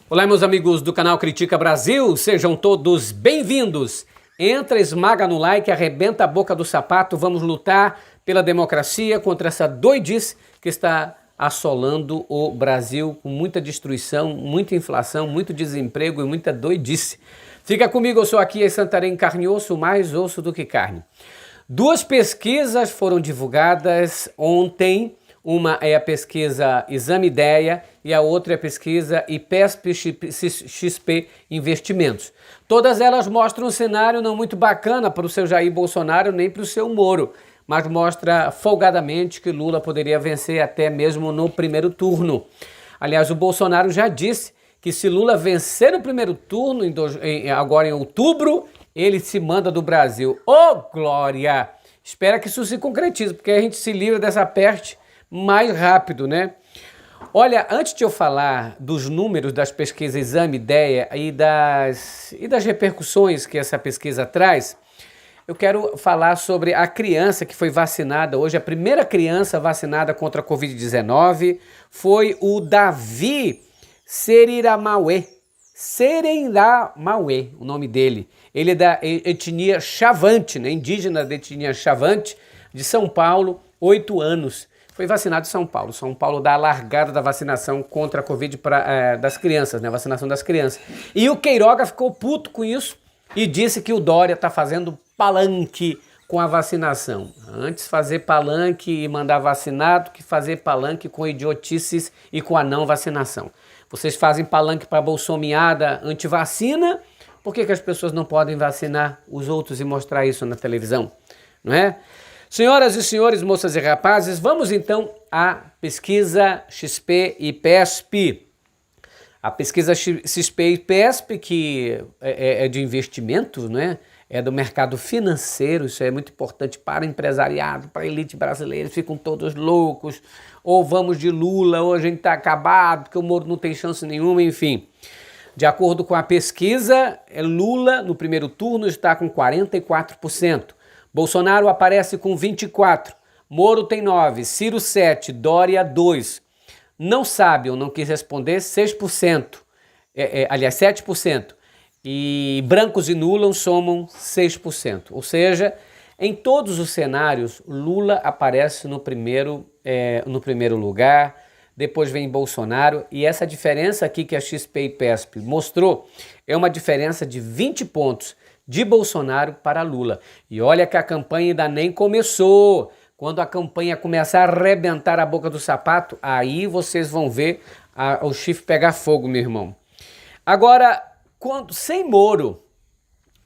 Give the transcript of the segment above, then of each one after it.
Olá, meus amigos do canal Critica Brasil, sejam todos bem-vindos. Entra, esmaga no like, arrebenta a boca do sapato, vamos lutar pela democracia contra essa doidice que está assolando o Brasil com muita destruição, muita inflação, muito desemprego e muita doidice. Fica comigo, eu sou aqui em Santarém, carne e osso, mais osso do que carne. Duas pesquisas foram divulgadas ontem. Uma é a pesquisa Exame Ideia e a outra é a pesquisa IPESP-XP Investimentos. Todas elas mostram um cenário não muito bacana para o seu Jair Bolsonaro nem para o seu Moro, mas mostra folgadamente que Lula poderia vencer até mesmo no primeiro turno. Aliás, o Bolsonaro já disse que se Lula vencer no primeiro turno, agora em outubro, ele se manda do Brasil. Ô, glória! Espera que isso se concretize, porque a gente se livra dessa peste mais rápido, né? Olha, antes de eu falar dos números das pesquisas Exame Ideia e das repercussões que essa pesquisa traz, eu quero falar sobre a criança que foi vacinada hoje. A primeira criança vacinada contra a Covid-19 foi o Davi Seriramaue, o nome dele. Ele é da etnia Chavante, né? Indígena da etnia Chavante, de São Paulo, 8 anos. Foi vacinado em São Paulo. São Paulo dá a largada da vacinação contra a Covid das crianças, né? A vacinação das crianças. E o Queiroga ficou puto com isso e disse que o Dória está fazendo palanque com a vacinação. Antes fazer palanque e mandar vacinar do que fazer palanque com idiotices e com a não vacinação. Vocês fazem palanque para a bolsomiada antivacina, por que as pessoas não podem vacinar os outros e mostrar isso na televisão? Não é? Senhoras e senhores, moças e rapazes, vamos então à pesquisa XP e PESP. A pesquisa XP e PESP, que é de investimentos, né? É do mercado financeiro, isso é muito importante para o empresariado, para a elite brasileira, eles ficam todos loucos, ou vamos de Lula, ou a gente está acabado, porque o Moro não tem chance nenhuma, enfim. De acordo com a pesquisa, Lula no primeiro turno está com 44%. Bolsonaro aparece com 24%, Moro tem 9%, Ciro 7%, Dória 2%. Não sabe ou não quis responder 6%, aliás 7%. E brancos e nulos somam 6%. Ou seja, em todos os cenários, Lula aparece no primeiro lugar, depois vem Bolsonaro, e essa diferença aqui que a XP e PESP mostrou é uma diferença de 20 pontos de Bolsonaro para Lula. E olha que a campanha ainda nem começou. Quando a campanha começar a arrebentar a boca do sapato, aí vocês vão ver o chifre pegar fogo, meu irmão. Agora, sem Moro,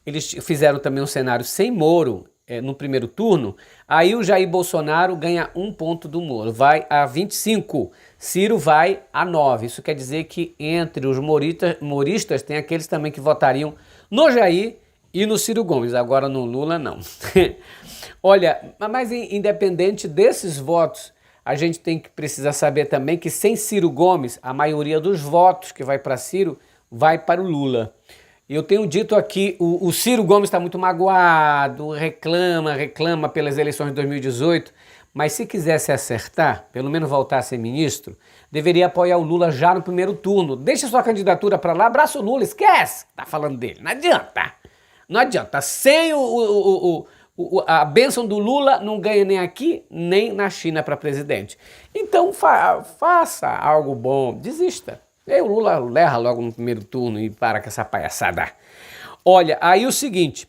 eles fizeram também um cenário sem Moro no primeiro turno, aí o Jair Bolsonaro ganha 1 ponto do Moro, vai a 25, Ciro vai a 9. Isso quer dizer que entre os moristas tem aqueles também que votariam no Jair e no Ciro Gomes, agora no Lula não. Olha, mas independente desses votos, a gente precisa saber também que sem Ciro Gomes, a maioria dos votos que vai para Ciro vai para o Lula. Eu tenho dito aqui, o Ciro Gomes está muito magoado, reclama pelas eleições de 2018, mas se quisesse acertar, pelo menos voltar a ser ministro, deveria apoiar o Lula já no primeiro turno. Deixa sua candidatura para lá, abraça o Lula, esquece, tá falando dele, não adianta. Não adianta, sem a bênção do Lula não ganha nem aqui, nem na China para presidente. Então faça algo bom, desista. E aí o Lula erra logo no primeiro turno e para com essa palhaçada. Olha, aí o seguinte,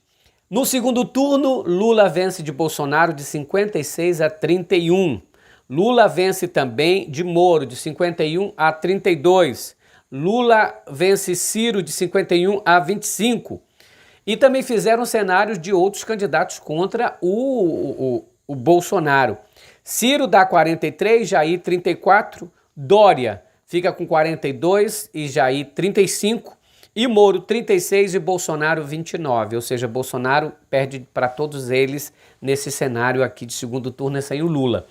no segundo turno, Lula vence de Bolsonaro de 56 a 31. Lula vence também de Moro de 51 a 32. Lula vence Ciro de 51 a 25. E também fizeram cenários de outros candidatos contra o Bolsonaro. Ciro dá 43, Jair 34, Dória fica com 42 e Jair 35, e Moro 36 e Bolsonaro 29. Ou seja, Bolsonaro perde para todos eles nesse cenário aqui de segundo turno, esse aí o Lula.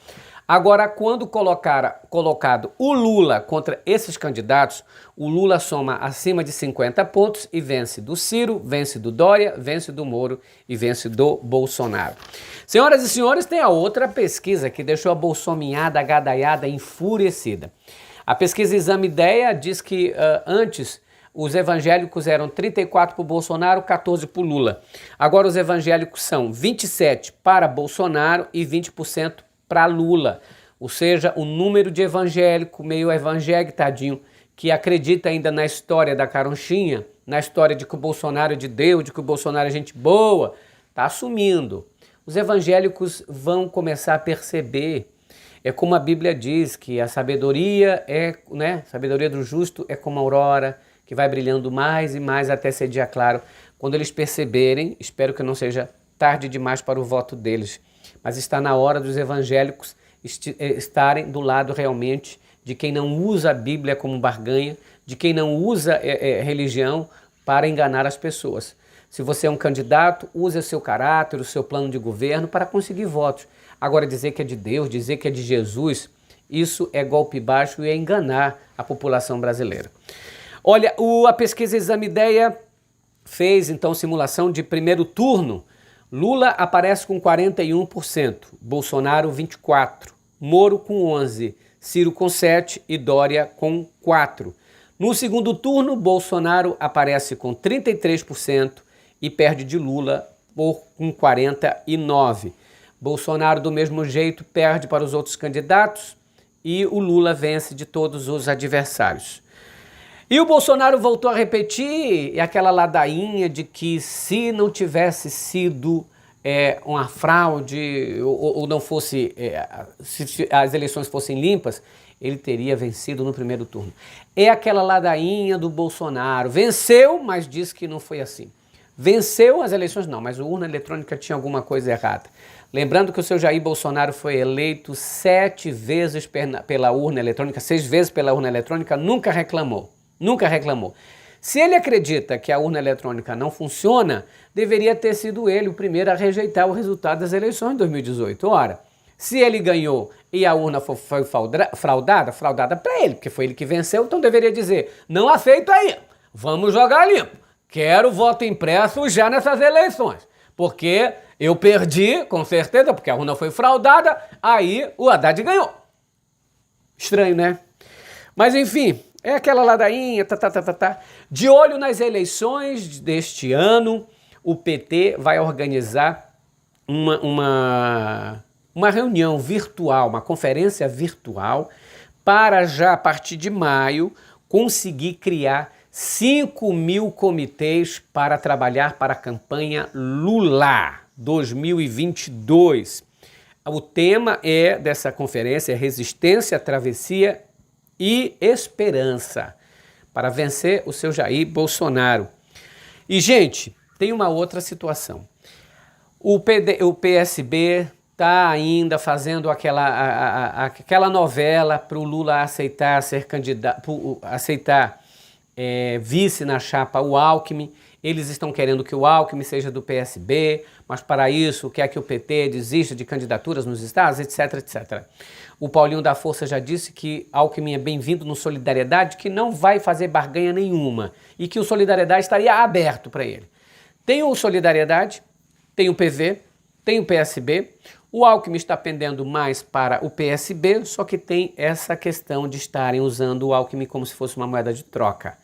Agora, quando colocado o Lula contra esses candidatos, o Lula soma acima de 50 pontos e vence do Ciro, vence do Dória, vence do Moro e vence do Bolsonaro. Senhoras e senhores, tem a outra pesquisa que deixou a bolsominhada, a gadaiada enfurecida. A pesquisa Exame Ideia diz que antes os evangélicos eram 34 para o Bolsonaro, 14 para o Lula. Agora os evangélicos são 27 para Bolsonaro e 20% para Lula. Ou seja, o número de evangélico, meio evangélico, tadinho, que acredita ainda na história da caronchinha, na história de que o Bolsonaro é de Deus, de que o Bolsonaro é gente boa, está sumindo. Os evangélicos vão começar a perceber. É como a Bíblia diz, que a sabedoria sabedoria do justo é como a aurora, que vai brilhando mais e mais até ser dia claro. Quando eles perceberem, espero que não seja tarde demais para o voto deles, mas está na hora dos evangélicos estarem do lado realmente de quem não usa a Bíblia como barganha, de quem não usa religião para enganar as pessoas. Se você é um candidato, use o seu caráter, o seu plano de governo para conseguir votos. Agora, dizer que é de Deus, dizer que é de Jesus, isso é golpe baixo e é enganar a população brasileira. Olha, a pesquisa Exame Ideia fez, então, simulação de primeiro turno. Lula aparece com 41%, Bolsonaro 24%, Moro com 11%, Ciro com 7% e Dória com 4%. No segundo turno, Bolsonaro aparece com 33% e perde de Lula com 49%. Bolsonaro, do mesmo jeito, perde para os outros candidatos e o Lula vence de todos os adversários. E o Bolsonaro voltou a repetir aquela ladainha de que se não tivesse sido uma fraude ou não fosse, se as eleições fossem limpas, ele teria vencido no primeiro turno. É aquela ladainha do Bolsonaro. Venceu, mas disse que não foi assim. Venceu as eleições, não, mas a urna eletrônica tinha alguma coisa errada. Lembrando que o seu Jair Bolsonaro foi eleito 7 vezes pela urna eletrônica, 6 vezes pela urna eletrônica, nunca reclamou. Nunca reclamou. Se ele acredita que a urna eletrônica não funciona, deveria ter sido ele o primeiro a rejeitar o resultado das eleições de 2018. Ora, se ele ganhou e a urna foi fraudada para ele, porque foi ele que venceu, então deveria dizer, não aceito aí, vamos jogar limpo. Quero voto impresso já nessas eleições, porque eu perdi, com certeza, porque a urna foi fraudada, aí o Haddad ganhou. Estranho, né? Mas enfim, é aquela ladainha, De olho nas eleições deste ano, o PT vai organizar uma reunião virtual, uma conferência virtual, para já a partir de maio conseguir criar 5.000 comitês para trabalhar para a campanha Lula 2022. O tema dessa conferência é resistência, travessia e esperança para vencer o seu Jair Bolsonaro. E, gente, tem uma outra situação. O PSB está ainda fazendo aquela novela para o Lula aceitar ser candidato, vice na chapa o Alckmin. Eles estão querendo que o Alckmin seja do PSB, mas para isso quer que o PT desista de candidaturas nos estados, etc, etc. O Paulinho da Força já disse que Alckmin é bem-vindo no Solidariedade, que não vai fazer barganha nenhuma e que o Solidariedade estaria aberto para ele. Tem o Solidariedade, tem o PV, tem o PSB. O Alckmin está pendendo mais para o PSB, só que tem essa questão de estarem usando o Alckmin como se fosse uma moeda de troca.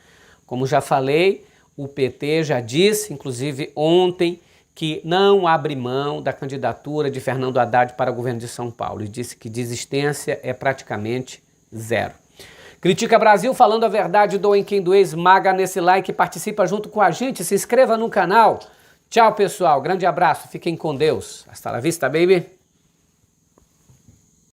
Como já falei, o PT já disse, inclusive ontem, que não abre mão da candidatura de Fernando Haddad para o governo de São Paulo e disse que desistência é praticamente zero. Critica Brasil, falando a verdade, doem quem doer, esmaga nesse like, participa junto com a gente, se inscreva no canal. Tchau, pessoal, grande abraço, fiquem com Deus. Hasta la vista, baby.